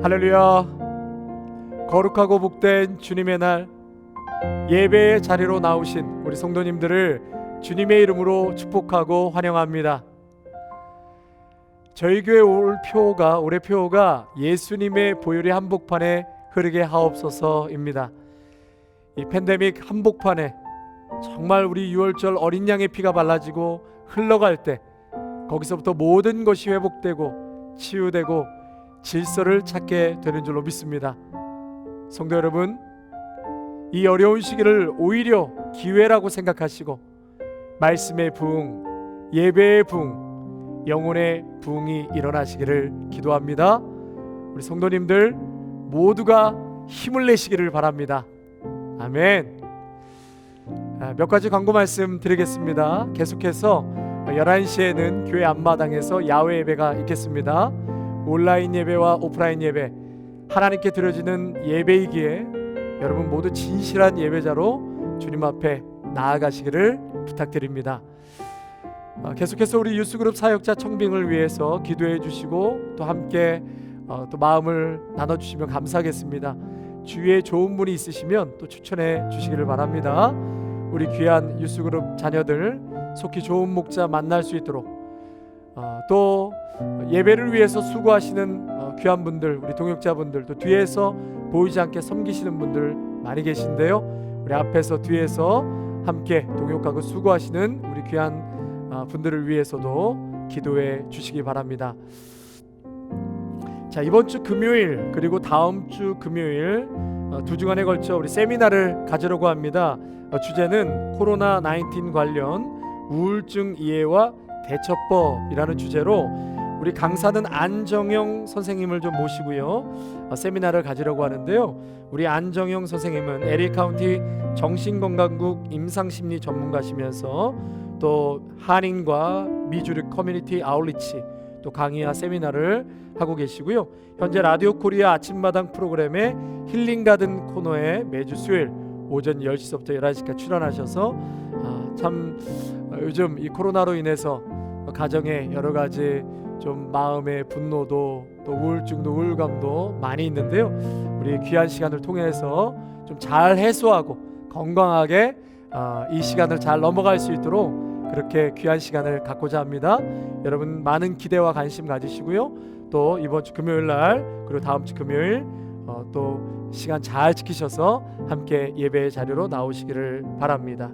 할렐루야. 거룩하고 복된 주님의 날, 예배의 자리로 나오신 우리 성도님들을 주님의 이름으로 축복하고 환영합니다. 저희 교회 올해 표어가 예수님의 보혈이 한복판에 흐르게 하옵소서입니다. 이 팬데믹 한복판에 정말 우리 6월절 어린 양의 피가 발라지고 흘러갈 때, 거기서부터 모든 것이 회복되고 치유되고 질서를 찾게 되는 줄로 믿습니다. 성도 여러분, 이 어려운 시기를 오히려 기회라고 생각하시고 말씀의 부흥, 예배의 부흥, 영혼의 부흥이 일어나시기를 기도합니다. 우리 성도님들 모두가 힘을 내시기를 바랍니다. 아멘. 몇 가지 광고 말씀 드리겠습니다. 계속해서 11시에는 교회 앞마당에서 야외 예배가 있겠습니다. 온라인 예배와 오프라인 예배, 하나님께 드려지는 예배이기에 여러분 모두 진실한 예배자로 주님 앞에 나아가시기를 부탁드립니다. 계속해서 우리 유스그룹 사역자 청빙을 위해서 기도해 주시고 또 함께 또 마음을 나눠주시면 감사하겠습니다. 주위에 좋은 분이 있으시면 또 추천해 주시기를 바랍니다. 우리 귀한 유스그룹 자녀들 속히 좋은 목자 만날 수 있도록, 또 예배를 위해서 수고하시는 귀한 분들, 우리 동역자분들, 또 뒤에서 보이지 않게 섬기시는 분들 많이 계신데요, 우리 앞에서 뒤에서 함께 동역하고 수고하시는 우리 귀한 분들을 위해서도 기도해 주시기 바랍니다. 자, 이번 주 금요일 그리고 다음 주 금요일 두 주간에 걸쳐 우리 세미나를 가지려고 합니다. 주제는 코로나19 관련 우울증 이해와 대처법이라는 주제로 우리 강사는 안정영 선생님을 좀 모시고요, 세미나를 가지려고 하는데요. 우리 안정영 선생님은 LA 카운티 정신건강국 임상심리 전문가시면서 또 한인과 미주류 커뮤니티 아울리치 또 강의와 세미나를 하고 계시고요. 현재 라디오 코리아 아침마당 프로그램의 힐링가든 코너에 매주 수요일 오전 10시부터 11시까지 출연하셔서 참 요즘 이 코로나로 인해서 가정에 여러 가지 좀 마음의 분노도 또 우울증도 우울감도 많이 있는데요, 우리 귀한 시간을 통해서 좀 잘 해소하고 건강하게 이 시간을 잘 넘어갈 수 있도록 그렇게 귀한 시간을 갖고자 합니다. 여러분 많은 기대와 관심 가지시고요, 또 이번 주 금요일 날 그리고 다음 주 금요일 또 시간 잘 지키셔서 함께 예배의 자리로 나오시기를 바랍니다.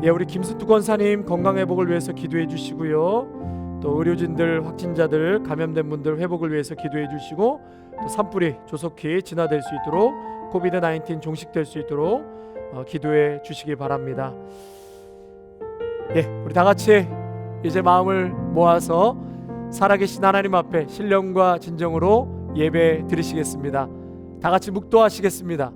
예, 우리 김수두 권사님 건강 회복을 위해서 기도해 주시고요, 또 의료진들, 확진자들, 감염된 분들 회복을 위해서 기도해 주시고, 또 산불이 조속히 진화될 수 있도록 코비드-19 종식될 수 있도록 기도해 주시기 바랍니다. 예, 우리 다 같이 이제 마음을 모아서 살아계신 하나님 앞에 신령과 진정으로 예배 드리시겠습니다. 다 같이 묵도하시겠습니다.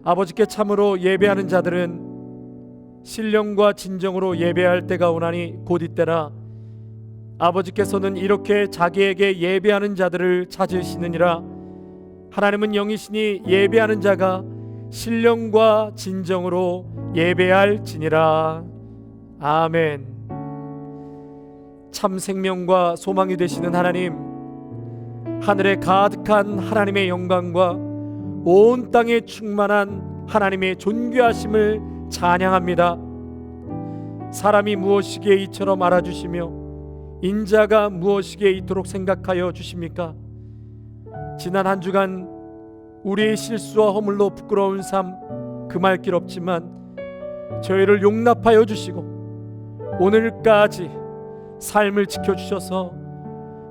아버지께 참으로 예배하는 자들은 신령과 진정으로 예배할 때가 오나니 곧 이때라. 아버지께서는 이렇게 자기에게 예배하는 자들을 찾으시느니라. 하나님은 영이시니 예배하는 자가 신령과 진정으로 예배할지니라. 아멘. 참 생명과 소망이 되시는 하나님, 하늘에 가득한 하나님의 영광과 온 땅에 충만한 하나님의 존귀하심을 찬양합니다. 사람이 무엇이기에 이처럼 알아주시며 인자가 무엇이기에 이토록 생각하여 주십니까? 지난 한 주간 우리의 실수와 허물로 부끄러운 삶 금할 길 없지만 저희를 용납하여 주시고 오늘까지 삶을 지켜주셔서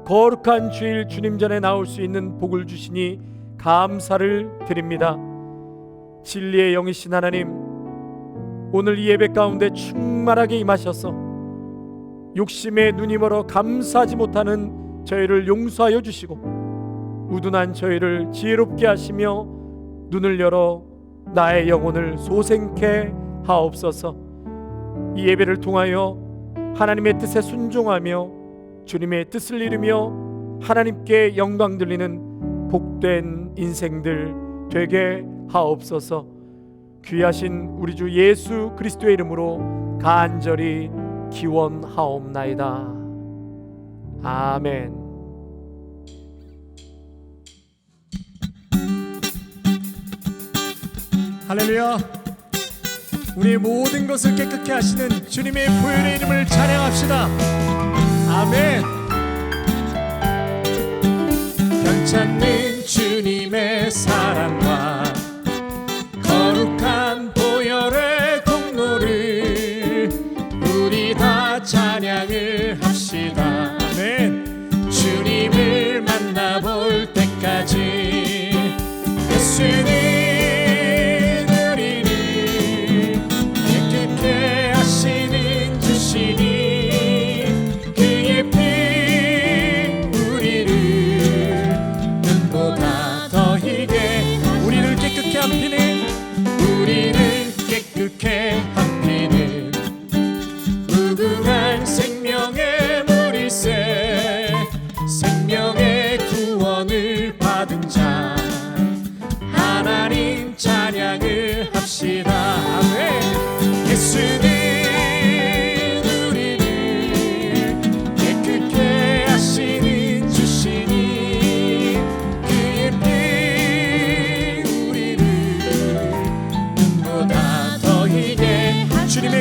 거룩한 주일 주님 전에 나올 수 있는 복을 주시니 감사를 드립니다. 진리의 영이신 하나님, 오늘 이 예배 가운데 충만하게 임하셔서 욕심에 눈이 멀어 감사하지 못하는 저희를 용서하여 주시고 우둔한 저희를 지혜롭게 하시며 눈을 열어 나의 영혼을 소생케 하옵소서. 이 예배를 통하여 하나님의 뜻에 순종하며 주님의 뜻을 이루며 하나님께 영광 돌리는 복된 인생들 되게 하옵소서. 귀하신 우리 주 예수 그리스도의 이름으로 간절히 기원하옵나이다. 아멘. 할렐루야. 우리의 모든 것을 깨끗게 하시는 주님의 보혈의 이름을 찬양합시다. 아멘. 변찮는 주님의 사랑과 거룩한 보혈의 공로를 우리 다 찬양을 합시다. 아멘. 주님을 만나볼 때까지 예수님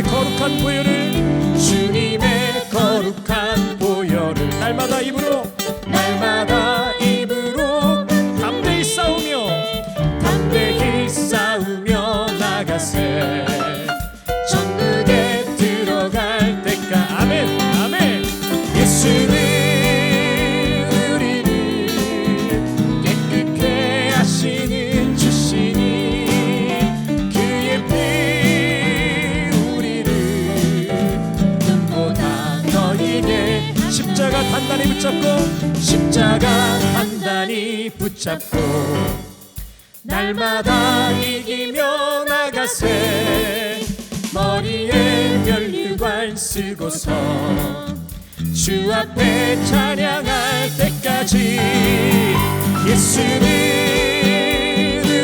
거룩한 보혈을 주님의 거룩한 보혈을 날마다 입으로 담대히 싸우며 나가세 천국에 들어갈 때까 아멘 아멘. 예수는 우리를 깨끗게 하시는 주시니 그의 피 십자가 단단히 붙잡고 날마다 이기며 나가세 머리에 면류관 쓰고서 주 앞에 찬양할 때까지 예수는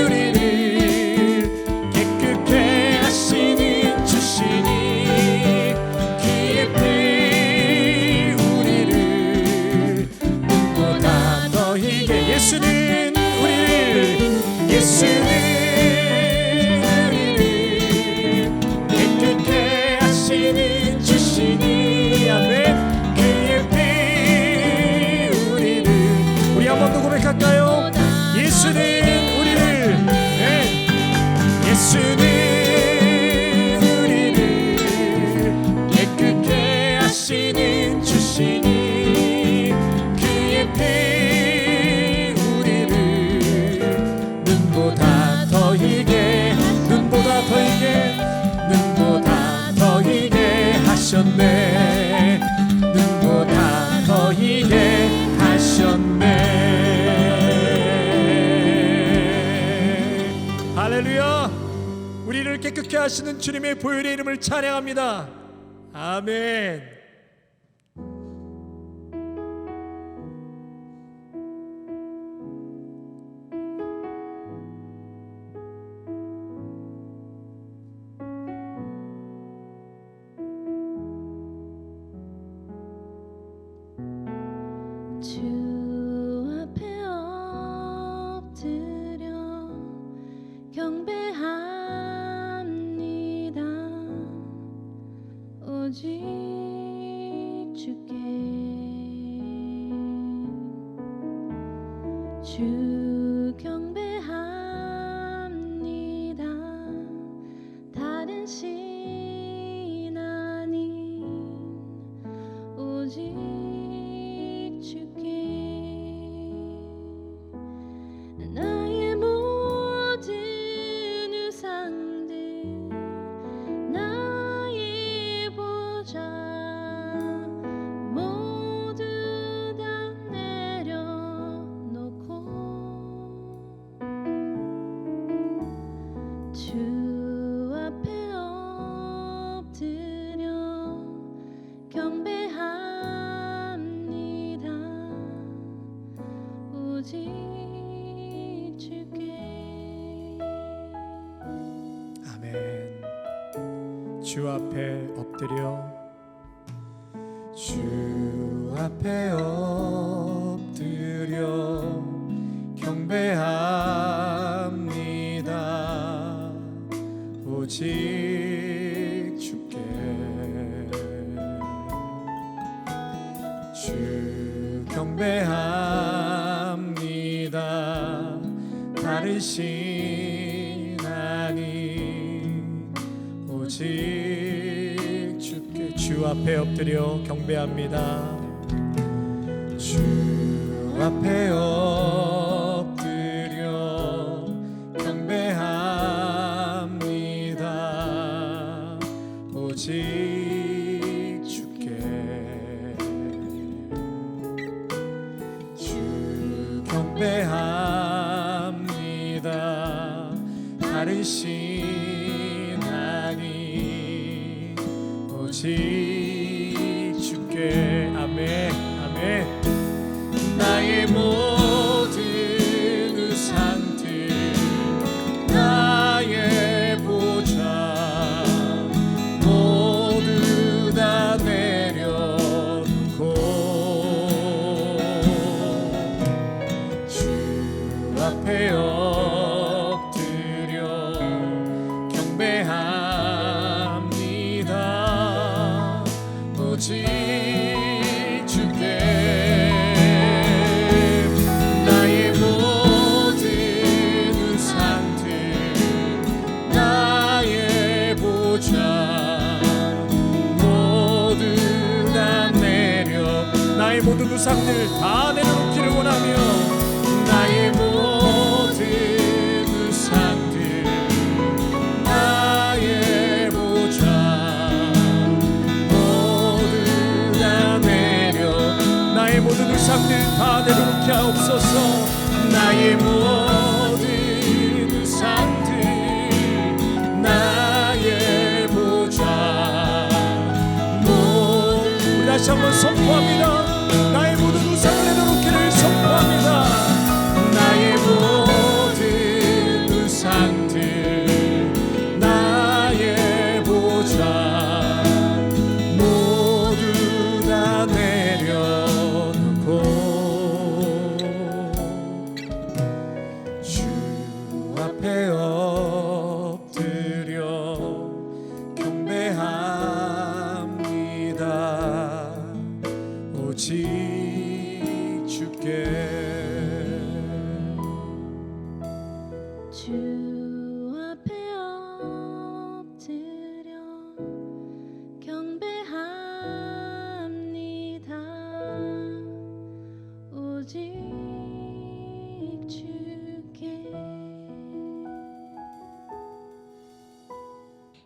우리를 깨끗게 하시는 주시니 그의 피 예수는 우리를 깨끗게 하시는 주시니 아멘. 그의 피 우리 한 번 더 고백할까요? 예수는 우리를 예수는 우리를 깨끗게 하시는 주시니 그의 피 눈보다 더이게 하셨네. 눈보다 더이게 하셨네. 할렐루야. 우리를 깨끗게 하시는 주님의 보혈의 이름을 찬양합니다. 아멘. 주 앞에 엎드려 경배합니다. 오직 주께 주 경배합니다. 다른 신 아닌 오직 나의 모든 우상들 나의 보좌 모두 다 내려놓고 주 앞에 엎드려 경배합니다. 오직 주 앞에 엎드려 주 앞에 엎드려 경배합니다. 오직 주께 주 경배합니다. 다른 신앙이 오직 주께 주 앞에 엎드려 경배합니다. 주 앞에 엎드려 경배합니다. 오직 주께 주 경배합니다. 다른 신앙이 오직 주께. 아멘 아멘. 나의 모든 우상들 나의 보좌 모두 다 내려놓고 주 앞에 엎드려 경배합니다. 오직 주께 나의 모든 우상들 나의 보좌 모두 다 나의 모든 우상들 다 내려놓기를 원하며 나의 모든 우상들 나의 보좌 모두 다 나의 모든 우상들 다 내려놓게 하옵소서. 나의 모든 우상들 나의 보좌 모두 우리 다시 한번 선포합니다. 나의 모든 우상을 내려놓기를 선포합니다. 나의 모든 우상들 나의 보좌 모두 다 내려놓고 주 앞에 엎드려 경배합니다. 오직 주께 주 앞에 엎드려 경배합니다. 오직 주께.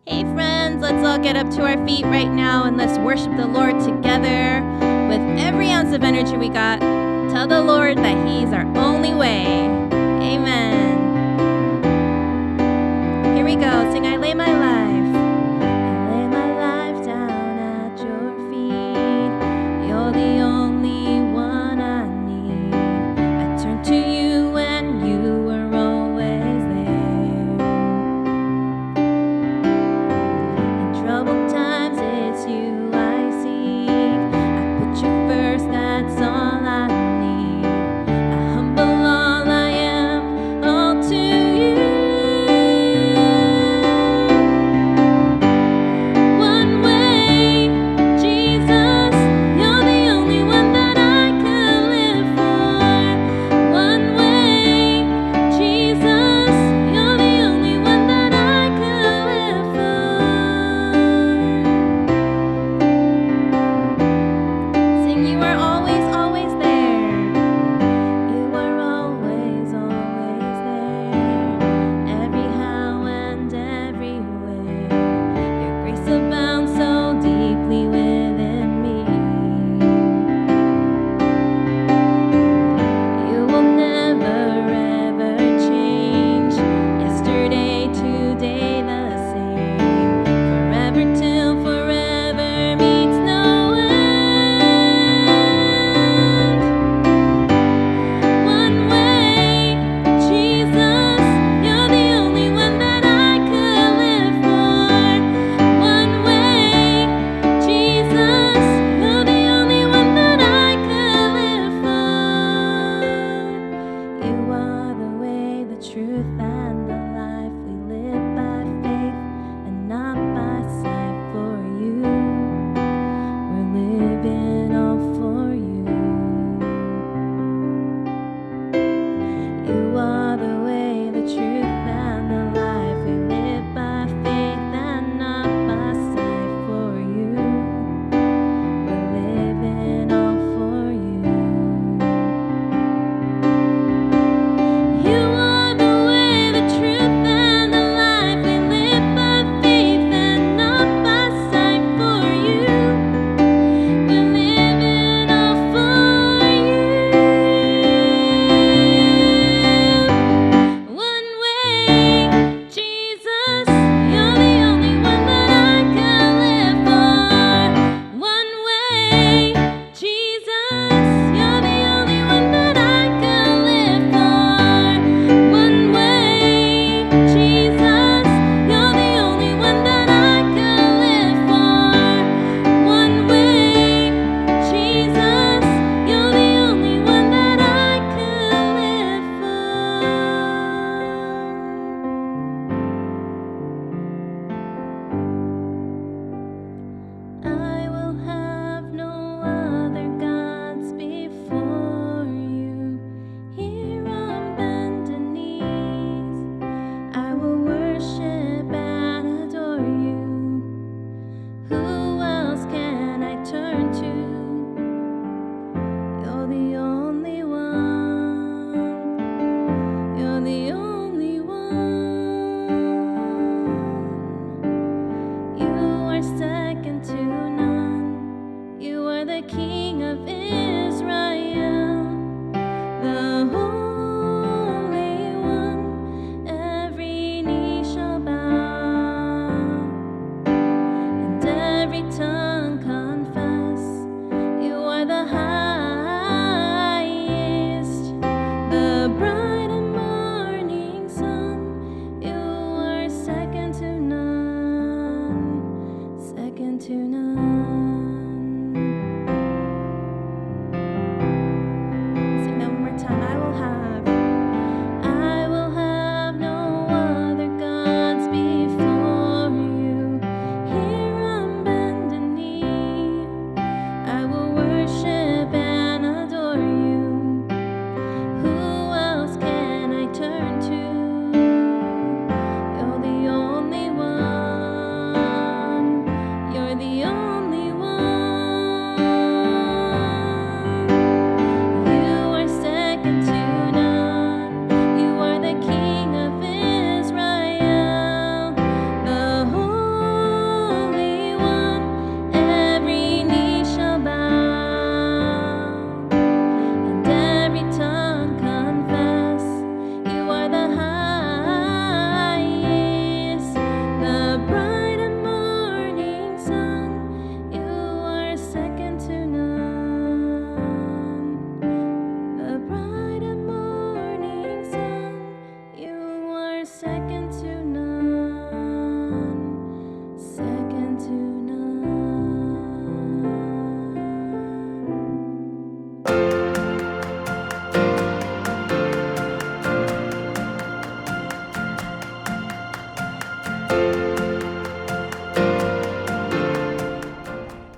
Hey friends, let's all get up to our feet right now and let's worship the Lord together with every ounce of energy we got. Tell the Lord that He's our only way. Amen. Here we go. Sing, I lay my life. I lay my life down at your feet. You're the only one I need. I turn to you and you are always there. In troubled times, it's you I seek. I put you first, that's all I need. I humble all I am, all to you.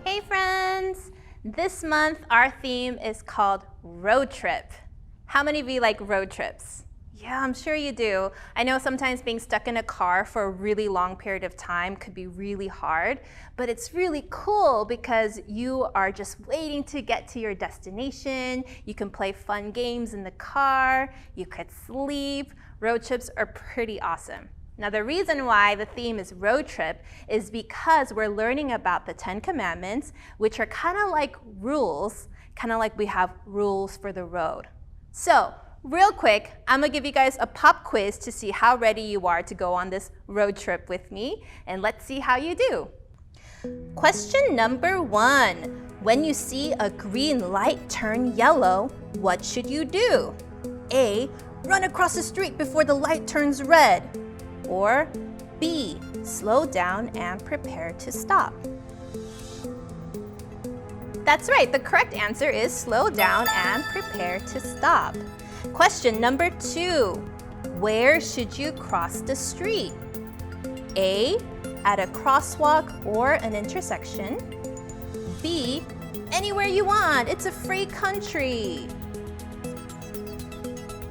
Hey friends! This month our theme is called road trip. How many of you like road trips? Yeah, I'm sure you do. I know sometimes being stuck in a car for a really long period of time could be really hard, but it's really cool because you are just waiting to get to your destination. You can play fun games in the car. You could sleep. Road trips are pretty awesome. Now, the reason why the theme is road trip is because we're learning about the 10 Commandments, which are kind of like rules, kind of like we have rules for the road. So, real quick, I'm gonna give you guys a pop quiz to see how ready you are to go on this road trip with me, and let's see how you do. Question number 1. When you see a green light turn yellow, what should you do? A. Run across the street before the light turns red. Or B. Slow down and prepare to stop. That's right, the correct answer is slow down and prepare to stop. Question number 2. Where should you cross the street? A. At a crosswalk or an intersection. B. Anywhere you want, it's a free country.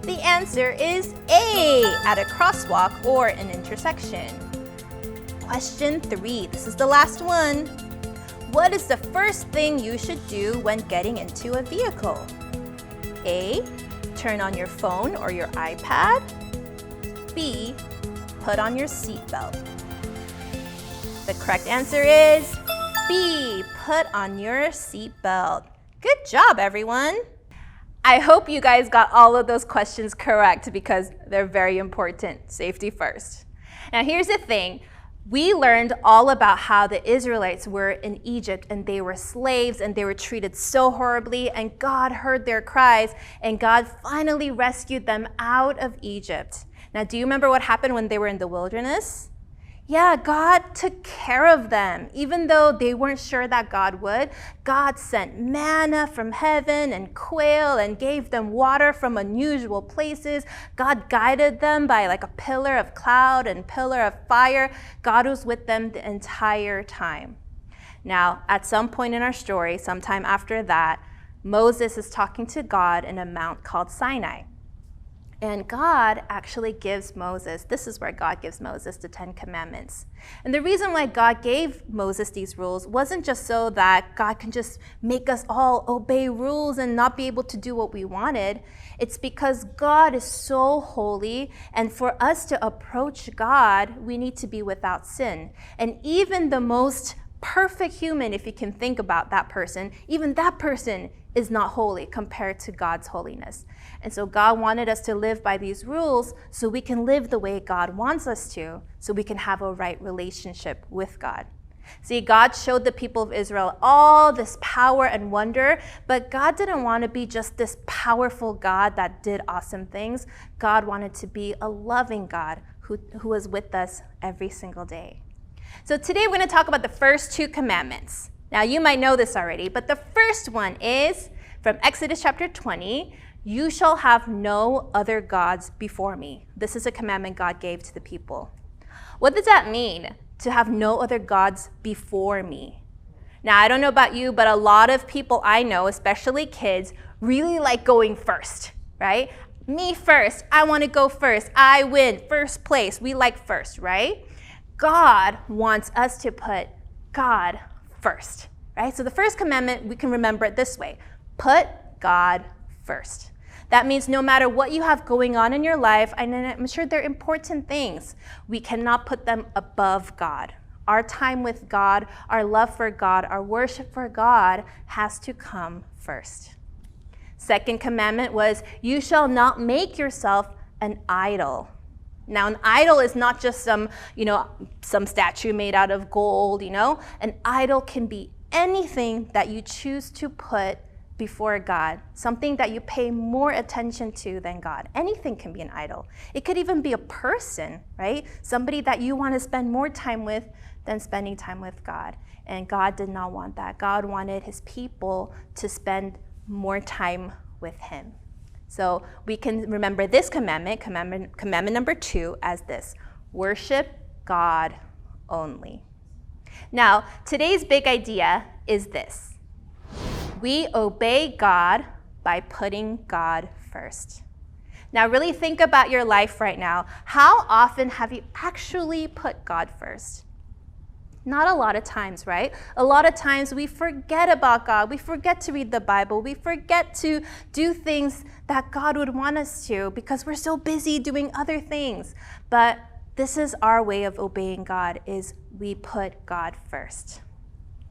The answer is A, at a crosswalk or an intersection. Question 3, this is the last one. What is the first thing you should do when getting into a vehicle? A, turn on your phone or your iPad. B, put on your seatbelt. The correct answer is B, put on your seatbelt. Good job, everyone. I hope you guys got all of those questions correct because they're very important. Safety first. Now here's the thing. We learned all about how the Israelites were in Egypt and they were slaves and they were treated so horribly, and God heard their cries and God finally rescued them out of Egypt. Now, do you remember what happened when they were in the wilderness? Yeah, God took care of them. Even though they weren't sure that God would, God sent manna from heaven and quail and gave them water from unusual places. God guided them by like a pillar of cloud and pillar of fire. God was with them the entire time. Now, at some point in our story, sometime after that, Moses is talking to God in a mount called Sinai. And God actually gives Moses, this is where God gives Moses the 10 Commandments. And the reason why God gave Moses these rules wasn't just so that God can just make us all obey rules and not be able to do what we wanted. It's because God is so holy, and for us to approach God, we need to be without sin. And even the most perfect human, if you can think about that person, even that person is not holy compared to God's holiness. And so God wanted us to live by these rules so we can live the way God wants us to, so we can have a right relationship with God. See, God showed the people of Israel all this power and wonder, but God didn't want to be just this powerful God that did awesome things. God wanted to be a loving God who was with us every single day. So today we're going to talk about the first 2 commandments. Now, you might know this already, but the first one is from Exodus chapter 20, you shall have no other gods before me. This is a commandment God gave to the people. What does that mean, to have no other gods before me? Now, I don't know about you, but a lot of people I know, especially kids, really like going first, right? Me first. I want to go first. I win. First place. We like first, right? God wants us to put God first, right? So the first commandment, we can remember it this way. Put God first. That means no matter what you have going on in your life, and I'm sure they're important things, we cannot put them above God. Our time with God, our love for God, our worship for God has to come first. Second commandment was, you shall not make yourself an idol. Now, an idol is not just some statue made out of gold, An idol can be anything that you choose to put before God, something that you pay more attention to than God. Anything can be an idol. It could even be a person, right? Somebody that you want to spend more time with than spending time with God. And God did not want that. God wanted his people to spend more time with him. So we can remember this commandment number 2, as this: worship God only. Now, today's big idea is this. We obey God by putting God first. Now, really think about your life right now. How often have you actually put God first? Not a lot of times, right? A lot of times we forget about God. We forget to read the Bible. We forget to do things that God would want us to because we're so busy doing other things. But this is our way of obeying God, is we put God first.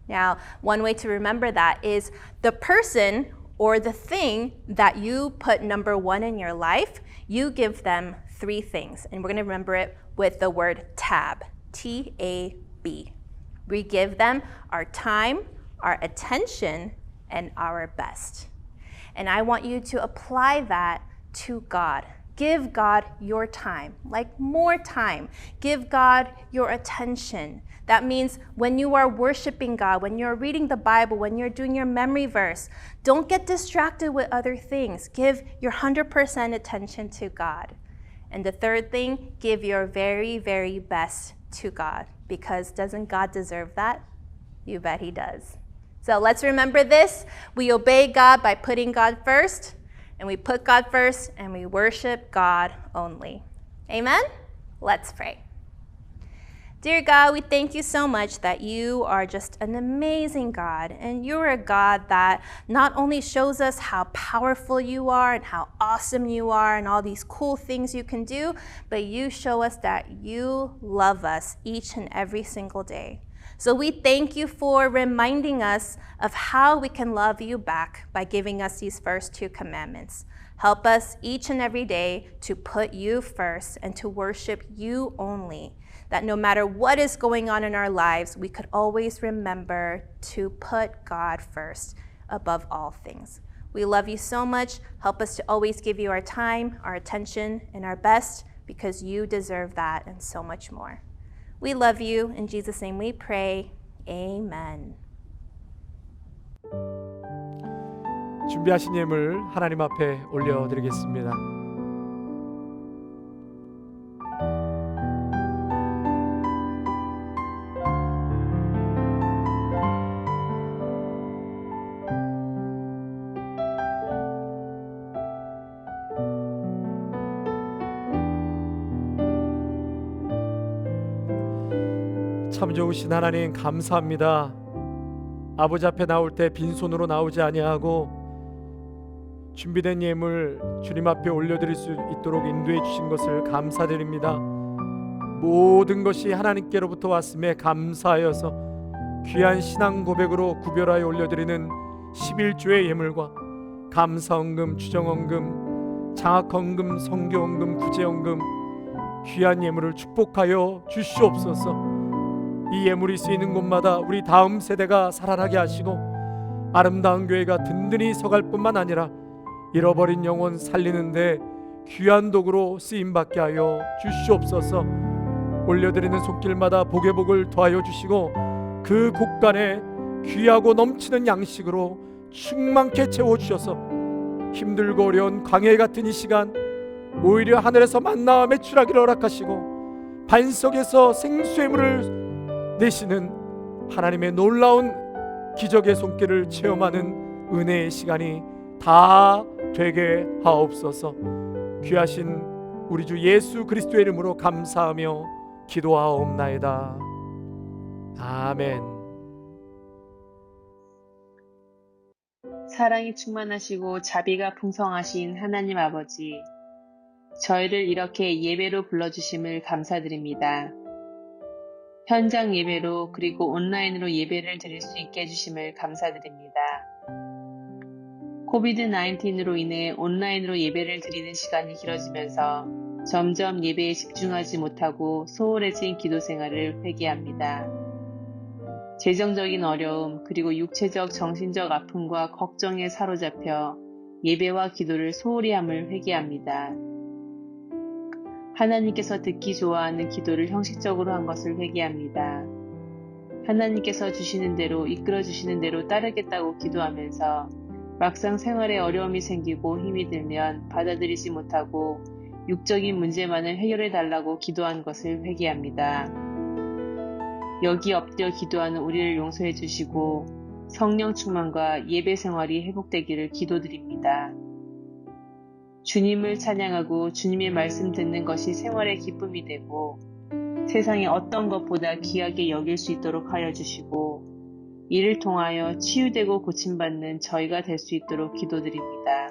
Now, one way to remember that is the person or the thing that you put number one in your life, you give them 3 things. And we're going to remember it with the word tab, T-A-B. We give them our time, our attention, and our best. And I want you to apply that to God. Give God your time, like more time. Give God your attention. That means when you are worshiping God, when you're reading the Bible, when you're doing your memory verse, don't get distracted with other things. Give your 100% attention to God. And the third thing, give your very, very best to God. Because doesn't God deserve that? You bet he does. So let's remember this. We obey God by putting God first. And we put God first and we worship God only. Amen? Let's pray. Dear God, we thank you so much that you are just an amazing God. And you're a God that not only shows us how powerful you are and how awesome you are and all these cool things you can do, but you show us that you love us each and every single day. So we thank you for reminding us of how we can love you back by giving us these first 2 commandments. Help us each and every day to put you first and to worship you only. That no matter what is going on in our lives, we could always remember to put God first above all things. We love you so much. Help us to always give you our time, our attention, and our best because you deserve that and so much more. We love you. In Jesus' name we pray. Amen. 준비하신 예물 하나님 앞에 올려드리겠습니다. 참 좋으신 하나님 감사합니다. 아버지 앞에 나올 때 빈손으로 나오지 아니하고 준비된 예물 주님 앞에 올려드릴 수 있도록 인도해 주신 것을 감사드립니다. 모든 것이 하나님께로부터 왔음에 감사하여서 귀한 신앙 고백으로 구별하여 올려드리는 11조의 예물과 감사헌금, 추정헌금, 장학헌금, 성교헌금, 구제헌금 귀한 예물을 축복하여 주시옵소서. 이 예물이 쓰이는 곳마다 우리 다음 세대가 살아나게 하시고 아름다운 교회가 든든히 서갈 뿐만 아니라 잃어버린 영혼 살리는데 귀한 도구로 쓰임받게 하여 주시옵소서. 올려드리는 손길마다 복의 복을 더하여 주시고 그 곳간에 귀하고 넘치는 양식으로 충만케 채워주셔서 힘들고 어려운 광야 같은 이 시간 오히려 하늘에서 만나와 매출하기를 허락하시고 반석에서 생수의 물을 내시는 하나님의 놀라운 기적의 손길을 체험하는 은혜의 시간이 다 되게 하옵소서. 귀하신 우리 주 예수 그리스도의 이름으로 감사하며 기도하옵나이다. 아멘. 사랑이 충만하시고 자비가 풍성하신 하나님 아버지, 저희를 이렇게 예배로 불러주심을 감사드립니다. 현장 예배로 그리고 온라인으로 예배를 드릴 수 있게 해주심을 감사드립니다. 코비드-19로 인해 온라인으로 예배를 드리는 시간이 길어지면서 점점 예배에 집중하지 못하고 소홀해진 기도 생활을 회개합니다. 재정적인 어려움 그리고 육체적 정신적 아픔과 걱정에 사로잡혀 예배와 기도를 소홀히 함을 회개합니다. 하나님께서 듣기 좋아하는 기도를 형식적으로 한 것을 회개합니다. 하나님께서 주시는 대로 이끌어 주시는 대로 따르겠다고 기도하면서 막상 생활에 어려움이 생기고 힘이 들면 받아들이지 못하고 육적인 문제만을 해결해 달라고 기도한 것을 회개합니다. 여기 엎드려 기도하는 우리를 용서해 주시고 성령 충만과 예배 생활이 회복되기를 기도드립니다. 주님을 찬양하고 주님의 말씀 듣는 것이 생활의 기쁨이 되고 세상의 어떤 것보다 귀하게 여길 수 있도록 하여 주시고 이를 통하여 치유되고 고침받는 저희가 될 수 있도록 기도드립니다.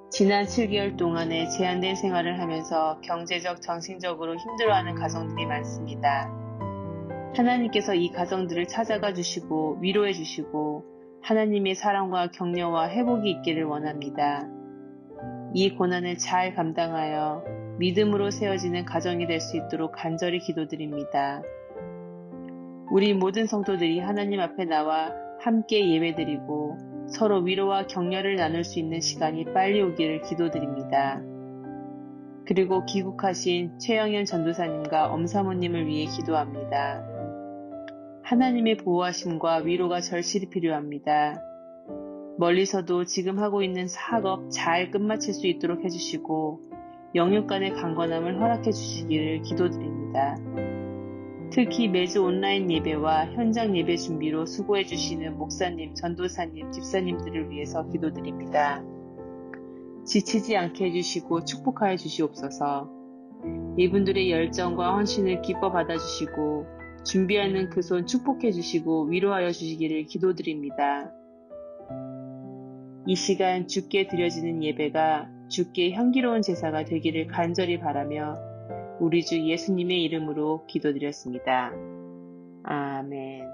지난 7개월 동안에 제한된 생활을 하면서 경제적, 정신적으로 힘들어하는 가정들이 많습니다. 하나님께서 이 가정들을 찾아가 주시고 위로해 주시고 하나님의 사랑과 격려와 회복이 있기를 원합니다. 이 고난을 잘 감당하여 믿음으로 세워지는 가정이 될 수 있도록 간절히 기도드립니다. 우리 모든 성도들이 하나님 앞에 나와 함께 예배드리고 서로 위로와 격려를 나눌 수 있는 시간이 빨리 오기를 기도드립니다. 그리고 귀국하신 최영현 전도사님과 엄사모님을 위해 기도합니다. 하나님의 보호하심과 위로가 절실히 필요합니다. 멀리서도 지금 하고 있는 사업 잘 끝마칠 수 있도록 해주시고 영육 간의 강건함을 허락해 주시기를 기도드립니다. 특히 매주 온라인 예배와 현장 예배 준비로 수고해 주시는 목사님, 전도사님, 집사님들을 위해서 기도드립니다. 지치지 않게 해주시고 축복하여 주시옵소서. 이분들의 열정과 헌신을 기뻐 받아주시고 준비하는 그 손 축복해 주시고 위로하여 주시기를 기도드립니다. 이 시간 주께 드려지는 예배가 주께 향기로운 제사가 되기를 간절히 바라며 우리 주 예수님의 이름으로 기도드렸습니다. 아멘.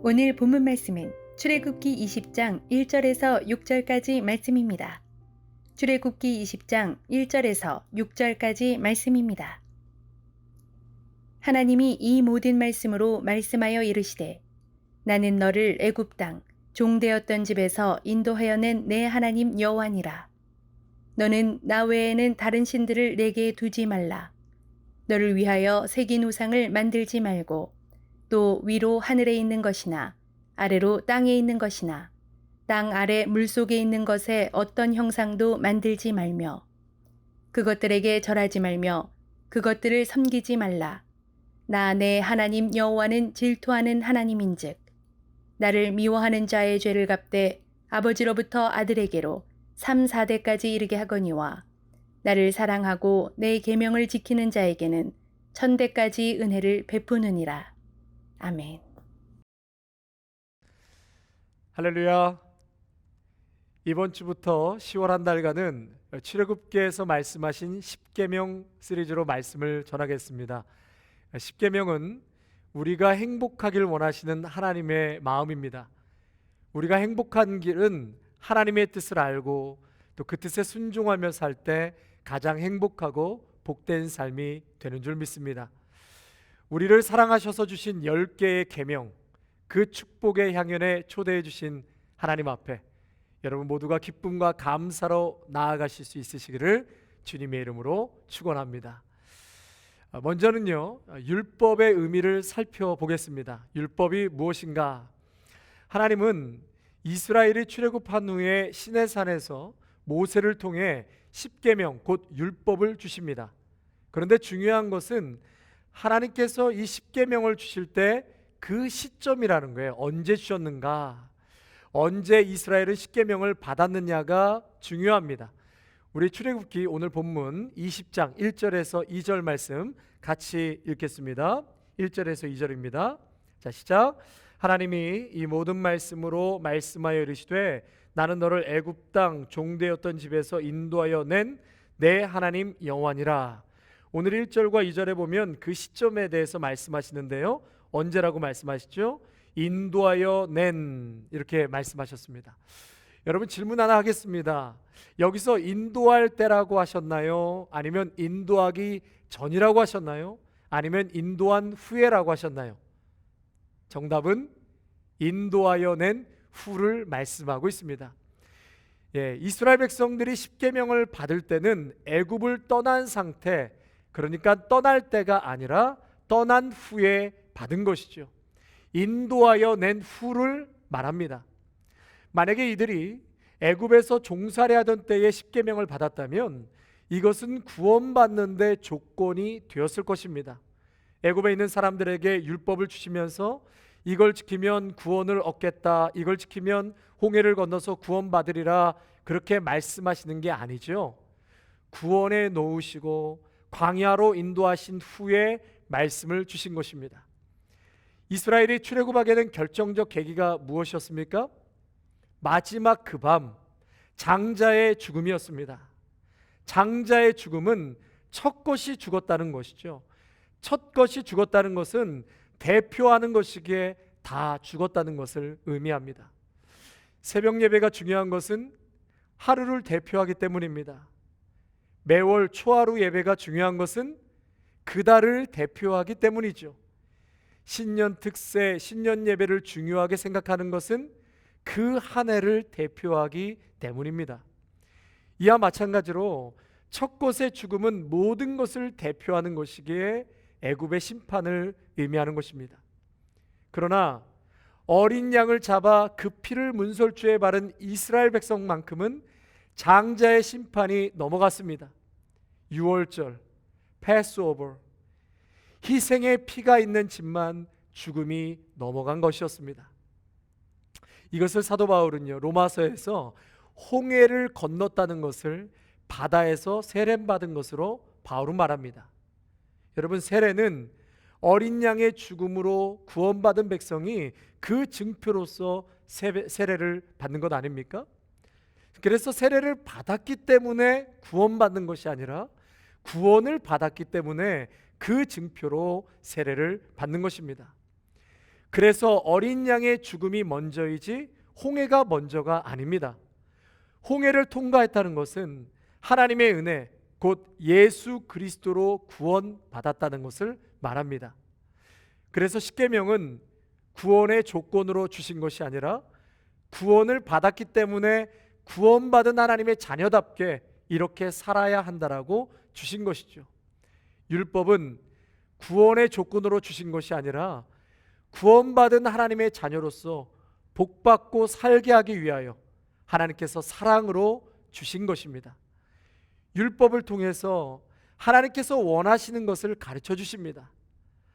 오늘 본문 말씀은 출애굽기 20장 1절에서 6절까지 말씀입니다. 출애굽기 20장 1절에서 6절까지 말씀입니다. 하나님이 이 모든 말씀으로 말씀하여 이르시되 나는 너를 애굽 땅 종되었던 집에서 인도하여 낸 내 하나님 여호와니라. 너는 나 외에는 다른 신들을 내게 두지 말라. 너를 위하여 새긴 우상을 만들지 말고 또 위로 하늘에 있는 것이나 아래로 땅에 있는 것이나 땅 아래 물속에 있는 것에 어떤 형상도 만들지 말며 그것들에게 절하지 말며 그것들을 섬기지 말라. 나 내 하나님 여호와는 질투하는 하나님인즉 나를 미워하는 자의 죄를 갚되 아버지로부터 아들에게로 3, 4대까지 이르게 하거니와 나를 사랑하고 내 계명을 지키는 자에게는 1000대까지 은혜를 베푸느니라. 아멘. 할렐루야. 이번 주부터 10월 한 달간은 출애굽기에서 말씀하신 십계명 시리즈로 말씀을 전하겠습니다. 십계명은 우리가 행복하길 원하시는 하나님의 마음입니다. 우리가 행복한 길은 하나님의 뜻을 알고 또 그 뜻에 순종하며 살 때 가장 행복하고 복된 삶이 되는 줄 믿습니다. 우리를 사랑하셔서 주신 10개의 계명, 그 축복의 향연에 초대해 주신 하나님 앞에 여러분 모두가 기쁨과 감사로 나아가실 수 있으시기를 주님의 이름으로 축원합니다. 먼저는요, 율법의 의미를 살펴보겠습니다. 율법이 무엇인가? 하나님은 이스라엘이 출애굽한 후에 시내산에서 모세를 통해 십계명 곧 율법을 주십니다. 그런데 중요한 것은 하나님께서 이 십계명을 주실 때 그 시점이라는 거예요. 언제 주셨는가? 언제 이스라엘은 십계명을 받았느냐가 중요합니다. 우리 출애굽기 오늘 본문 20장 1절에서 2절 말씀 같이 읽겠습니다. 1절에서 2절입니다. 자, 시작. 하나님이 이 모든 말씀으로 말씀하여 이르시되 나는 너를 애굽 땅 종되었던 집에서 인도하여 낸 내 하나님 여호와니라. 오늘 1절과 2절에 보면 그 시점에 대해서 말씀하시는데요. 언제라고 말씀하시죠? 인도하여 낸 이렇게 말씀하셨습니다. 여러분 질문 하나 하겠습니다. 여기서 인도할 때라고 하셨나요? 아니면 인도하기 전이라고 하셨나요? 아니면 인도한 후에라고 하셨나요? 정답은 인도하여 낸 후를 말씀하고 있습니다. 이스라엘 백성들이 십계명을 받을 때는 애굽을 떠난 상태, 그러니까 떠날 때가 아니라 떠난 후에 받은 것이죠. 인도하여 낸 후를 말합니다. 만약에 이들이 애굽에서 종살이 하던 때에 십계명을 받았다면 이것은 구원받는 데 조건이 되었을 것입니다. 애굽에 있는 사람들에게 율법을 주시면서 이걸 지키면 구원을 얻겠다, 이걸 지키면 홍해를 건너서 구원받으리라, 그렇게 말씀하시는 게 아니죠. 구원에 놓으시고 광야로 인도하신 후에 말씀을 주신 것입니다. 이스라엘이 출애굽하게 된 결정적 계기가 무엇이었습니까? 마지막 그 밤 장자의 죽음이었습니다. 장자의 죽음은 첫 것이 죽었다는 것이죠. 첫 것이 죽었다는 것은 대표하는 것이기에 다 죽었다는 것을 의미합니다. 새벽 예배가 중요한 것은 하루를 대표하기 때문입니다. 매월 초하루 예배가 중요한 것은 그 달을 대표하기 때문이죠. 신년 특세, 신년 예배를 중요하게 생각하는 것은 그 한 해를 대표하기 때문입니다. 이와 마찬가지로 첫 것의 죽음은 모든 것을 대표하는 것이기에 애굽의 심판을 의미하는 것입니다. 그러나 어린 양을 잡아 그 피를 문설주에 바른 이스라엘 백성만큼은 장자의 심판이 넘어갔습니다. 유월절, 패스오버, 희생의 피가 있는 집만 죽음이 넘어간 것이었습니다. 이것을 사도 바울은요, 로마서에서 홍해를 건넜다는 것을 바다에서 세례받은 것으로 바울은 말합니다. 여러분, 세례는 어린 양의 죽음으로 구원받은 백성이 그 증표로서 세례를 받는 것 아닙니까? 그래서 세례를 받았기 때문에 구원받는 것이 아니라 구원을 받았기 때문에 그 증표로 세례를 받는 것입니다. 그래서 어린 양의 죽음이 먼저이지 홍해가 먼저가 아닙니다. 홍해를 통과했다는 것은 하나님의 은혜, 곧 예수 그리스도로 구원받았다는 것을 말합니다. 그래서 십계명은 구원의 조건으로 주신 것이 아니라 구원을 받았기 때문에 구원받은 하나님의 자녀답게 이렇게 살아야 한다라고 주신 것이죠. 율법은 구원의 조건으로 주신 것이 아니라 구원받은 하나님의 자녀로서 복받고 살게 하기 위하여 하나님께서 사랑으로 주신 것입니다. 율법을 통해서 하나님께서 원하시는 것을 가르쳐 주십니다.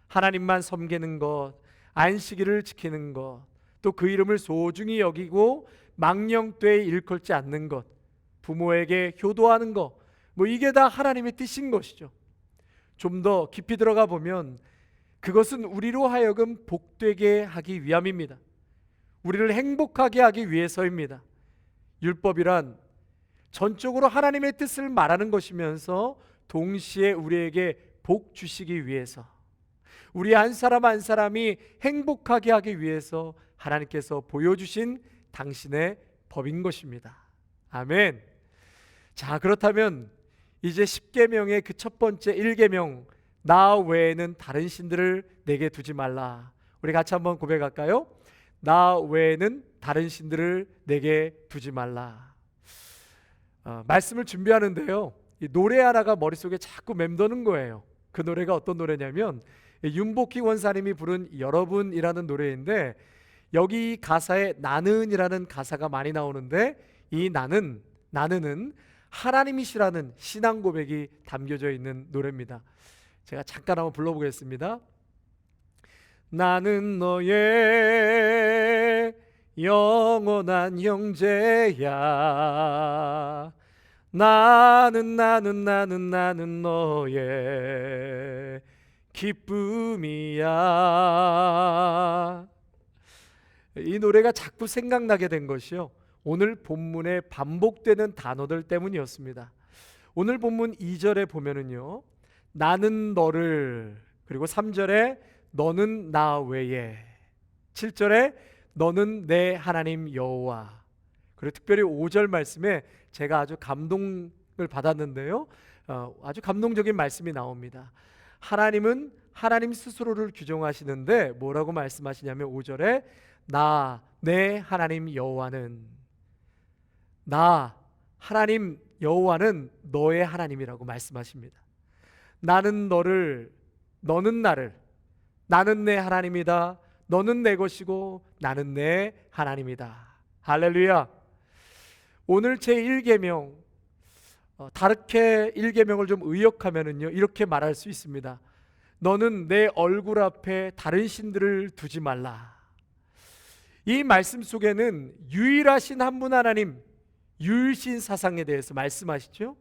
하나님만 섬기는 것, 안식일을 지키는 것, 또 그 이름을 소중히 여기고 망령되이 일컬지 않는 것, 부모에게 효도하는 것, 이게 다 하나님의 뜻인 것이죠. 좀 더 깊이 들어가 보면 그것은 우리로 하여금 복되게 하기 위함입니다. 우리를 행복하게 하기 위해서입니다. 율법이란 전적으로 하나님의 뜻을 말하는 것이면서 동시에 우리에게 복 주시기 위해서, 우리 한 사람 한 사람이 행복하게 하기 위해서 하나님께서 보여주신 당신의 법인 것입니다. 아멘. 자, 그렇다면 이제 십계명의 그 첫 번째 1계명, 나 외에는 다른 신들을 내게 두지 말라. 우리 같이 한번 고백할까요? 나 외에는 다른 신들을 내게 두지 말라. 말씀을 준비하는데요, 이 노래 하나가 머릿속에 자꾸 맴도는 거예요. 그 노래가 어떤 노래냐면 윤복희 원사님이 부른 여러분이라는 노래인데, 여기 가사에 나는이라는 가사가 많이 나오는데, 이 나는은 하나님이시라는 신앙 고백이 담겨져 있는 노래입니다. 제가 잠깐 한번 불러보겠습니다. 나는 너의 영원한 형제야. 나는 너의 기쁨이야. 이 노래가 자꾸 생각나게 된 것이요, 오늘 본문에 반복되는 단어들 때문이었습니다. 오늘 본문 2절에 보면은요, 나는 너를, 그리고 3절에 너는 나 외에, 7절에 너는 내 하나님 여호와, 그리고 특별히 5절 말씀에 제가 아주 감동을 받았는데요, 아주 감동적인 말씀이 나옵니다. 하나님은 하나님 스스로를 규정하시는데 뭐라고 말씀하시냐면 5절에 내 하나님 여호와는, 나 하나님 여호와는 너의 하나님이라고 말씀하십니다. 나는 너를, 너는 나를, 나는 내 하나님이다, 너는 내 것이고 나는 내 하나님이다. 할렐루야. 오늘 제 1계명 다르게 1계명을 좀 의역하면은요 이렇게 말할 수 있습니다. 너는 내 얼굴 앞에 다른 신들을 두지 말라. 이 말씀 속에는 유일하신 한 분 하나님, 유일신 사상에 대해서 말씀하시죠.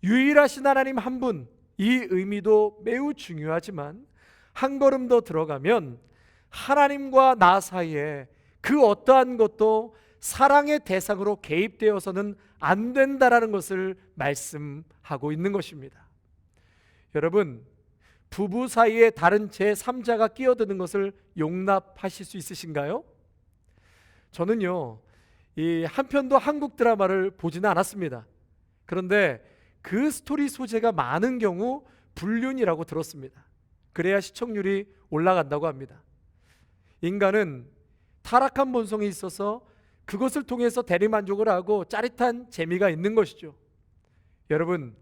유일하신 하나님 한 분, 이 의미도 매우 중요하지만 한 걸음 더 들어가면 하나님과 나 사이에 그 어떠한 것도 사랑의 대상으로 개입되어서는 안 된다라는 것을 말씀하고 있는 것입니다. 여러분, 부부 사이에 다른 제3자가 끼어드는 것을 용납하실 수 있으신가요? 저는요, 이 한 편도 한국 드라마를 보지는 않았습니다. 그런데 그 스토리 소재가 많은 경우 불륜이라고 들었습니다. 그래야 시청률이 올라간다고 합니다. 인간은 타락한 본성이 있어서 그것을 통해서 대리만족을 하고 짜릿한 재미가 있는 것이죠. 여러분,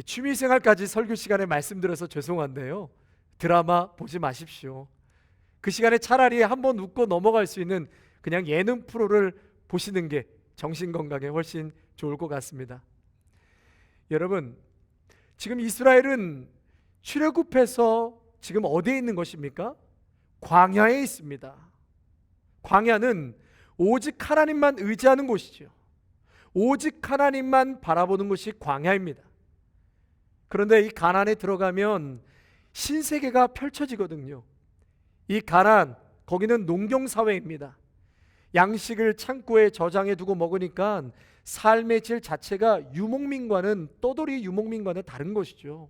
취미생활까지 설교 시간에 말씀드려서 죄송한데요, 드라마 보지 마십시오. 그 시간에 차라리 한번 웃고 넘어갈 수 있는 그냥 예능 프로를 보시는 게 정신건강에 훨씬 좋을 것 같습니다. 여러분, 지금 이스라엘은 출애굽해서 지금 어디에 있는 것입니까? 광야에 있습니다. 광야는 오직 하나님만 의지하는 곳이죠. 오직 하나님만 바라보는 곳이 광야입니다. 그런데 이 가나안에 들어가면 신세계가 펼쳐지거든요. 이 가나안, 거기는 농경사회입니다. 양식을 창고에 저장해 두고 먹으니까 삶의 질 자체가 유목민과는, 떠돌이 유목민과는 다른 것이죠.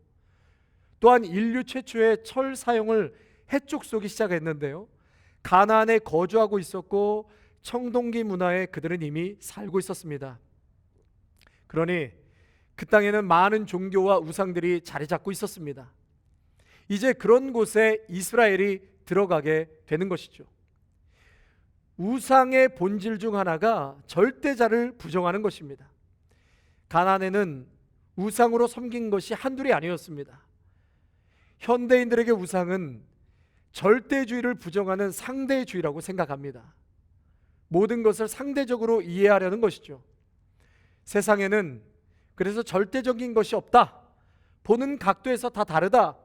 또한 인류 최초의 철 사용을 해족속이 시작했는데요, 가나안에 거주하고 있었고 청동기 문화에 그들은 이미 살고 있었습니다. 그러니 그 땅에는 많은 종교와 우상들이 자리 잡고 있었습니다. 이제 그런 곳에 이스라엘이 들어가게 되는 것이죠. 우상의 본질 중 하나가 절대자를 부정하는 것입니다. 가나안에는 우상으로 섬긴 것이 한둘이 아니었습니다. 현대인들에게 우상은 절대주의를 부정하는 상대주의라고 생각합니다. 모든 것을 상대적으로 이해하려는 것이죠. 세상에는 그래서 절대적인 것이 없다. 보는 각도에서 다 다르다.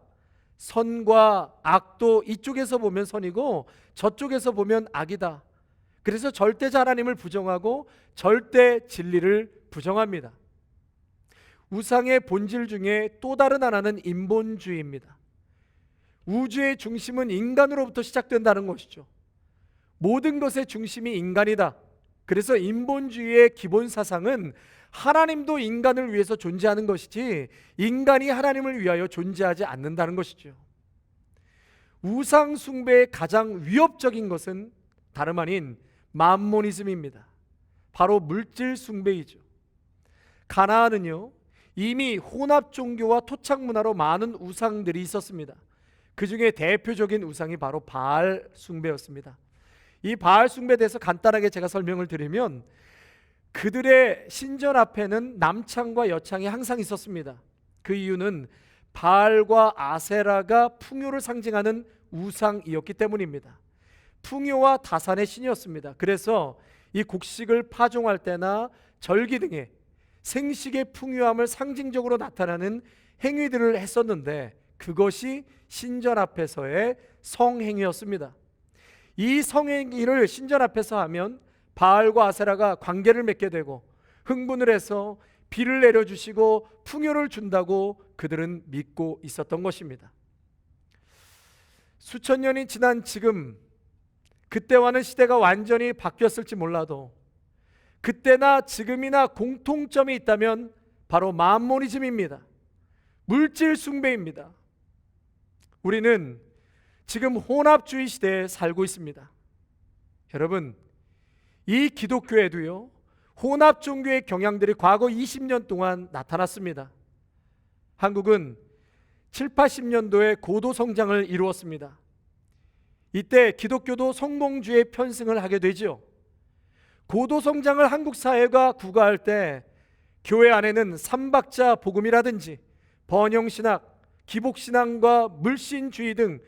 선과 악도 이쪽에서 보면 선이고 저쪽에서 보면 악이다. 그래서 절대자 하나님을 부정하고 절대 진리를 부정합니다. 우상의 본질 중에 또 다른 하나는 인본주의입니다. 우주의 중심은 인간으로부터 시작된다는 것이죠. 모든 것의 중심이 인간이다. 그래서 인본주의의 기본 사상은 하나님도 인간을 위해서 존재하는 것이지 인간이 하나님을 위하여 존재하지 않는다는 것이죠. 우상 숭배의 가장 위협적인 것은 다름 아닌 맘모니즘입니다. 바로 물질 숭배이죠. 가나안은요, 이미 혼합 종교와 토착 문화로 많은 우상들이 있었습니다. 그 중에 대표적인 우상이 바로 바알 숭배였습니다. 이 바알 숭배에 대해서 간단하게 제가 설명을 드리면, 그들의 신전 앞에는 남창과 여창이 항상 있었습니다. 그 이유는 바알과 아세라가 풍요를 상징하는 우상이었기 때문입니다. 풍요와 다산의 신이었습니다. 그래서 이 곡식을 파종할 때나 절기 등의 생식의 풍요함을 상징적으로 나타나는 행위들을 했었는데, 그것이 신전 앞에서의 성행위였습니다. 이 성행위를 신전 앞에서 하면 바알과 아세라가 관계를 맺게 되고 흥분을 해서 비를 내려주시고 풍요를 준다고 그들은 믿고 있었던 것입니다. 수천 년이 지난 지금, 그때와는 시대가 완전히 바뀌었을지 몰라도 그때나 지금이나 공통점이 있다면 바로 맘모니즘입니다. 물질 숭배입니다. 우리는 지금 혼합주의 시대에 살고 있습니다. 여러분, 이 기독교에도요, 혼합 종교의 경향들이 과거 20년 동안 나타났습니다. 한국은 7, 80년도에 고도 성장을 이루었습니다. 이때 기독교도 성공주의에 편승을 하게 되죠. 고도 성장을 한국 사회가 구가할 때 교회 안에는 삼박자 복음이라든지 번영신학, 기복신앙과 물신주의 등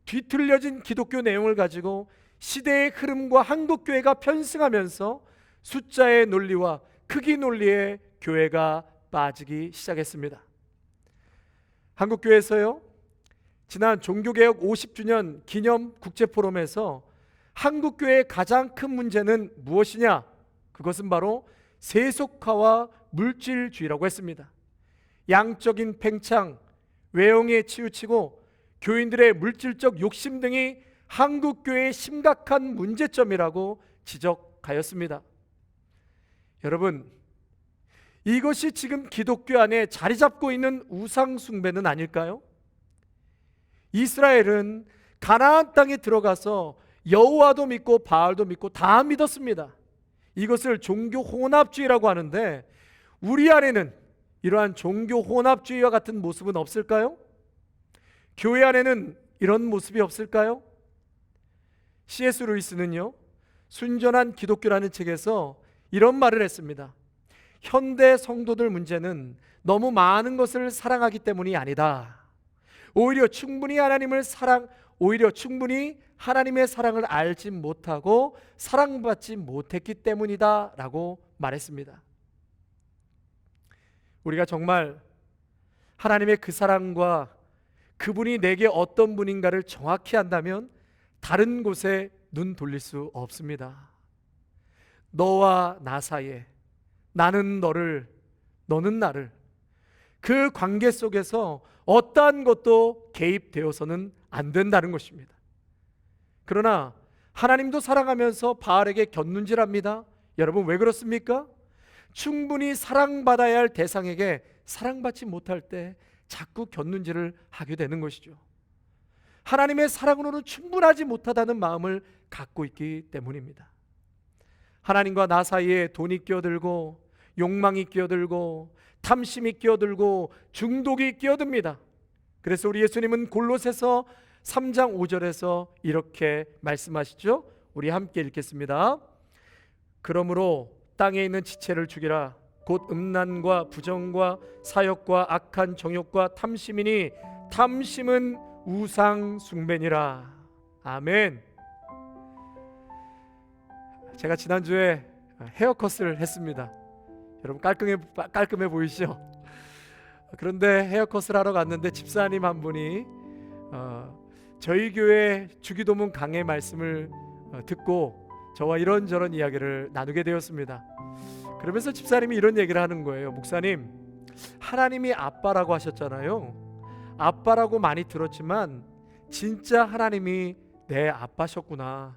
뒤틀려진 기독교 내용을 가지고 시대의 흐름과 한국교회가 편승하면서 숫자의 논리와 크기 논리에 교회가 빠지기 시작했습니다. 한국교회에서요, 지난 종교개혁 50주년 기념 국제포럼에서 한국교회의 가장 큰 문제는 무엇이냐? 그것은 바로 세속화와 물질주의라고 했습니다. 양적인 팽창, 외형에 치우치고 교인들의 물질적 욕심 등이 한국교회의 심각한 문제점이라고 지적하였습니다. 여러분, 이것이 지금 기독교 안에 자리 잡고 있는 우상 숭배는 아닐까요? 이스라엘은 가나안 땅에 들어가서 여호와도 믿고 바알도 믿고 다 믿었습니다. 이것을 종교 혼합주의라고 하는데, 우리 안에는 이러한 종교 혼합주의와 같은 모습은 없을까요? 교회 안에는 이런 모습이 없을까요? C.S. 루이스는요, 순전한 기독교라는 책에서 이런 말을 했습니다. 현대 성도들 문제는 너무 많은 것을 사랑하기 때문이 아니다. 오히려 충분히 하나님의 사랑을 알지 못하고 사랑받지 못했기 때문이다 라고 말했습니다. 우리가 정말 하나님의 그 사랑과 그분이 내게 어떤 분인가를 정확히 안다면 다른 곳에 눈 돌릴 수 없습니다. 너와 나 사이에, 나는 너를, 너는 나를, 그 관계 속에서 어떠한 것도 개입되어서는 안 된다는 것입니다. 그러나 하나님도 사랑하면서 바알에게 곁눈질합니다. 여러분, 왜 그렇습니까? 충분히 사랑받아야 할 대상에게 사랑받지 못할 때 자꾸 곁눈질을 하게 되는 것이죠. 하나님의 사랑으로는 충분하지 못하다는 마음을 갖고 있기 때문입니다. 하나님과 나 사이에 돈이 끼어들고 욕망이 끼어들고 탐심이 끼어들고 중독이 끼어듭니다. 그래서 우리 예수님은 골로새서 3장 5절에서 이렇게 말씀하시죠. 우리 함께 읽겠습니다. 그러므로 땅에 있는 지체를 죽이라. 곧 음란과 부정과 사욕과 악한 정욕과 탐심이니 탐심은 우상 숭배니라. 아멘. 제가 지난주에 헤어컷을 했습니다. 여러분, 깔끔해 보이시죠? 그런데 헤어컷을 하러 갔는데 집사님 한 분이 저희 교회 주기도문 강해 말씀을 듣고 저와 이런저런 이야기를 나누게 되었습니다. 그러면서 집사님이 이런 얘기를 하는 거예요. 목사님, 하나님이 아빠라고 하셨잖아요. 아빠라고 많이 들었지만 진짜 하나님이 내 아빠셨구나.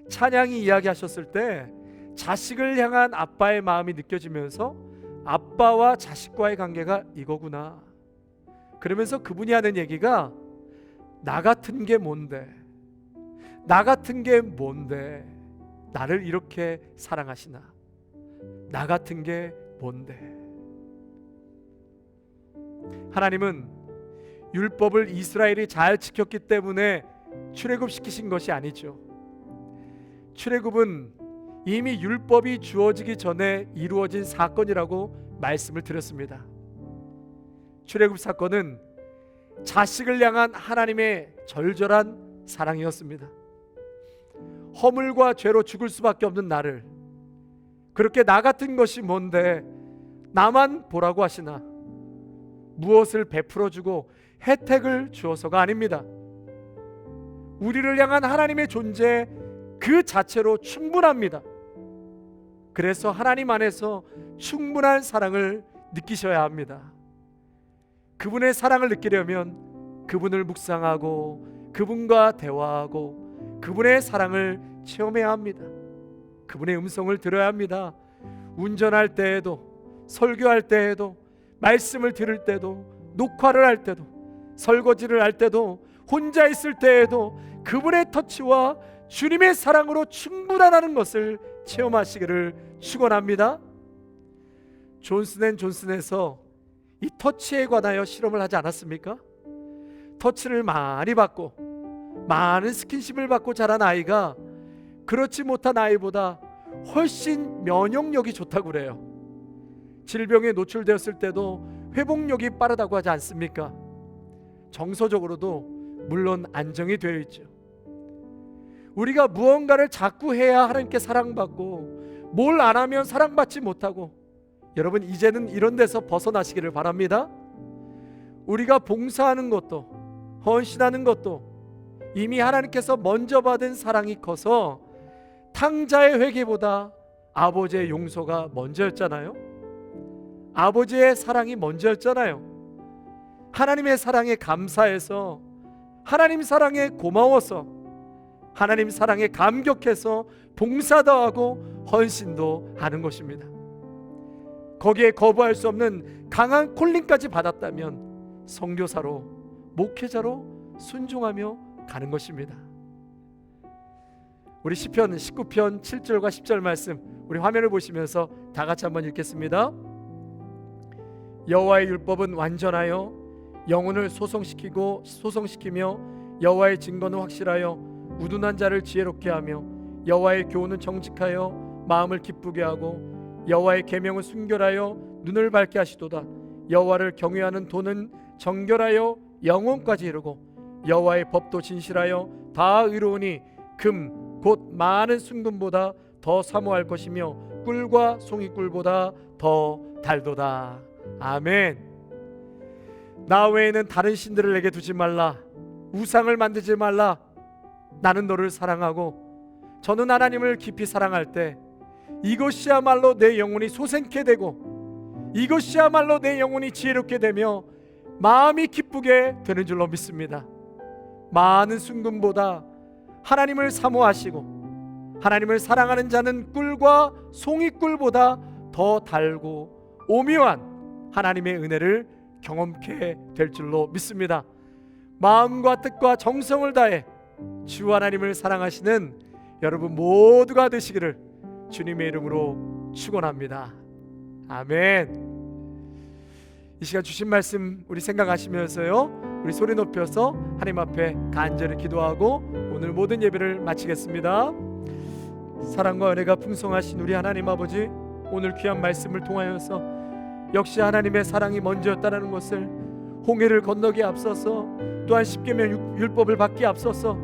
찬양이 이야기하셨을 때 자식을 향한 아빠의 마음이 느껴지면서 아빠와 자식과의 관계가 이거구나. 그러면서 그분이 하는 얘기가 나 같은 게 뭔데, 나 같은 게 뭔데 나를 이렇게 사랑하시나, 나 같은 게 뭔데. 하나님은 율법을 이스라엘이 잘 지켰기 때문에 출애굽시키신 것이 아니죠. 출애굽은 이미 율법이 주어지기 전에 이루어진 사건이라고 말씀을 드렸습니다. 출애굽 사건은 자식을 향한 하나님의 절절한 사랑이었습니다. 허물과 죄로 죽을 수밖에 없는 나를 그렇게 나 같은 것이 뭔데 나만 보라고 하시나, 무엇을 베풀어주고 혜택을 주어서가 아닙니다. 우리를 향한 하나님의 존재 그 자체로 충분합니다. 그래서 하나님 안에서 충분한 사랑을 느끼셔야 합니다. 그분의 사랑을 느끼려면 그분을 묵상하고 그분과 대화하고 그분의 사랑을 체험해야 합니다. 그분의 음성을 들어야 합니다. 운전할 때에도, 설교할 때에도, 말씀을 들을 때도, 녹화를 할 때도, 설거지를 할 때도, 혼자 있을 때에도 그분의 터치와 주님의 사랑으로 충분하다는 것을 체험하시기를 축원합니다. 존슨앤존슨에서 이 터치에 관하여 실험을 하지 않았습니까? 터치를 많이 받고 많은 스킨십을 받고 자란 아이가 그렇지 못한 아이보다 훨씬 면역력이 좋다고 그래요. 질병에 노출되었을 때도 회복력이 빠르다고 하지 않습니까? 정서적으로도 물론 안정이 되어 있죠. 우리가 무언가를 자꾸 해야 하나님께 사랑받고 뭘 안 하면 사랑받지 못하고, 여러분 이제는 이런 데서 벗어나시기를 바랍니다. 우리가 봉사하는 것도 헌신하는 것도 이미 하나님께서 먼저 받은 사랑이 커서 탕자의 회개보다 아버지의 용서가 먼저였잖아요. 아버지의 사랑이 먼저였잖아요. 하나님의 사랑에 감사해서, 하나님 사랑에 고마워서, 하나님 사랑에 감격해서 봉사도 하고 헌신도 하는 것입니다. 거기에 거부할 수 없는 강한 콜링까지 받았다면 선교사로, 목회자로 순종하며 가는 것입니다. 우리 시편 19편 7절과 10절 말씀 우리 화면을 보시면서 다 같이 한번 읽겠습니다. 여호와의 율법은 완전하여 영혼을 소성시키며 여호와의 증거는 확실하여 우둔한 자를 지혜롭게 하며 여호와의 교훈은 정직하여 마음을 기쁘게 하고 여호와의 계명은 순결하여 눈을 밝게 하시도다. 여호와를 경외하는 도는 정결하여 영혼까지 이르고 여호와의 법도 진실하여 다 의로우니 금 곧 많은 순금보다 더 사모할 것이며 꿀과 송이꿀보다 더 달도다. 아멘. 나 외에는 다른 신들을 내게 두지 말라. 우상을 만들지 말라. 나는 너를 사랑하고, 저는 하나님을 깊이 사랑할 때 이것이야말로 내 영혼이 소생케 되고, 이것이야말로 내 영혼이 지혜롭게 되며 마음이 기쁘게 되는 줄로 믿습니다. 많은 순금보다 하나님을 사모하시고 하나님을 사랑하는 자는 꿀과 송이꿀보다 더 달고 오묘한 하나님의 은혜를 경험케 될 줄로 믿습니다. 마음과 뜻과 정성을 다해 주 하나님을 사랑하시는 여러분 모두가 되시기를 주님의 이름으로 축원합니다. 아멘. 이 시간 주신 말씀 우리 생각하시면서요, 우리 소리 높여서 하나님 앞에 간절히 기도하고 오늘 모든 예배를 마치겠습니다. 사랑과 은혜가 풍성하신 우리 하나님 아버지, 오늘 귀한 말씀을 통하여서 역시 하나님의 사랑이 먼저였다는 것을, 홍해를 건너기에 앞서서 또한 십계명 율법을 받기에 앞서서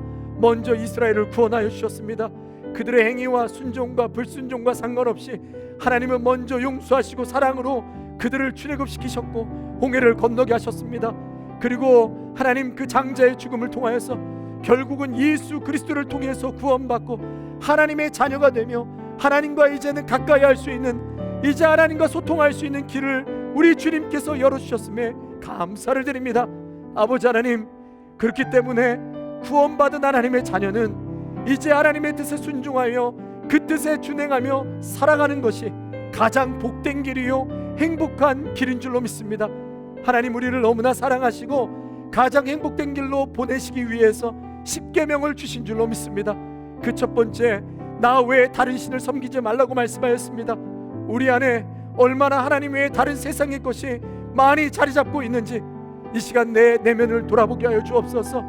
먼저 이스라엘을 구원하여 주셨습니다. 그들의 행위와 순종과 불순종과 상관없이 하나님은 먼저 용서하시고 사랑으로 그들을 출애굽시키셨고 홍해를 건너게 하셨습니다. 그리고 하나님 그 장자의 죽음을 통하여서 결국은 예수 그리스도를 통해서 구원받고 하나님의 자녀가 되며 하나님과 이제는 가까이 할 수 있는, 이제 하나님과 소통할 수 있는 길을 우리 주님께서 열어주셨음에 감사를 드립니다. 아버지 하나님, 그렇기 때문에 구원받은 하나님의 자녀는 이제 하나님의 뜻에 순종하여 그 뜻에 준행하며 살아가는 것이 가장 복된 길이요 행복한 길인 줄로 믿습니다. 하나님, 우리를 너무나 사랑하시고 가장 행복된 길로 보내시기 위해서 십계명을 주신 줄로 믿습니다. 그 첫 번째, 나 외에 다른 신을 섬기지 말라고 말씀하였습니다. 우리 안에 얼마나 하나님 외에 다른 세상의 것이 많이 자리 잡고 있는지 이 시간 내 내면을 돌아보게 하여 주옵소서.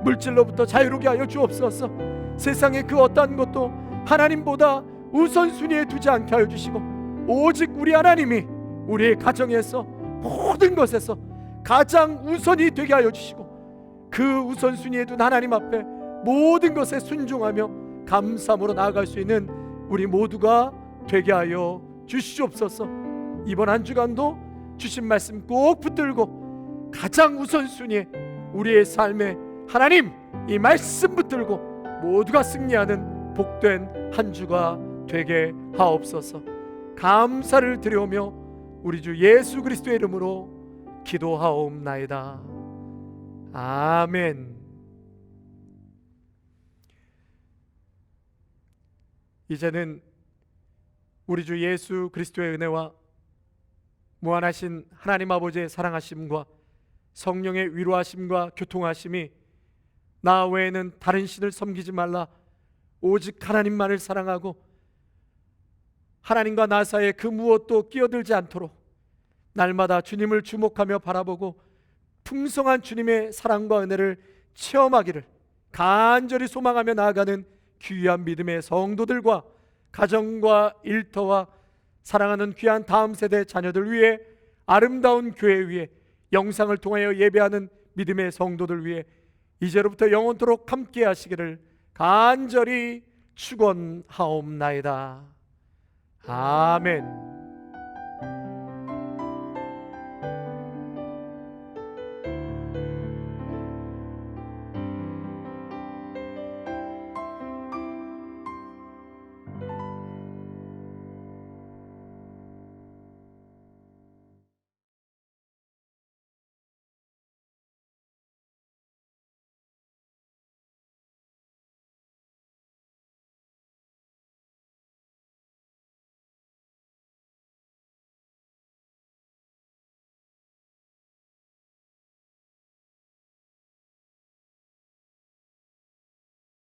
물질로부터 자유롭게 하여 주옵소서. 세상의 그 어떠한 것도 하나님보다 우선순위에 두지 않게 하여 주시고, 오직 우리 하나님이 우리의 가정에서 모든 것에서 가장 우선이 되게 하여 주시고, 그 우선순위에 둔 하나님 앞에 모든 것에 순종하며 감사함으로 나아갈 수 있는 우리 모두가 되게 하여 주시옵소서. 이번 한 주간도 주신 말씀 꼭 붙들고 가장 우선순위에 우리의 삶에 하나님 이 말씀 붙들고 모두가 승리하는 복된 한 주가 되게 하옵소서. 감사를 드려오며 우리 주 예수 그리스도의 이름으로 기도하옵나이다. 아멘. 이제는 우리 주 예수 그리스도의 은혜와 무한하신 하나님 아버지의 사랑하심과 성령의 위로하심과 교통하심이 나 외에는 다른 신을 섬기지 말라, 오직 하나님만을 사랑하고 하나님과 나 사이에 그 무엇도 끼어들지 않도록 날마다 주님을 주목하며 바라보고 풍성한 주님의 사랑과 은혜를 체험하기를 간절히 소망하며 나아가는 귀한 믿음의 성도들과 가정과 일터와 사랑하는 귀한 다음 세대 자녀들 위해, 아름다운 교회 위에, 영상을 통하여 예배하는 믿음의 성도들 위해 이제로부터 영원토록 함께 하시기를 간절히 축원하옵나이다. 아멘.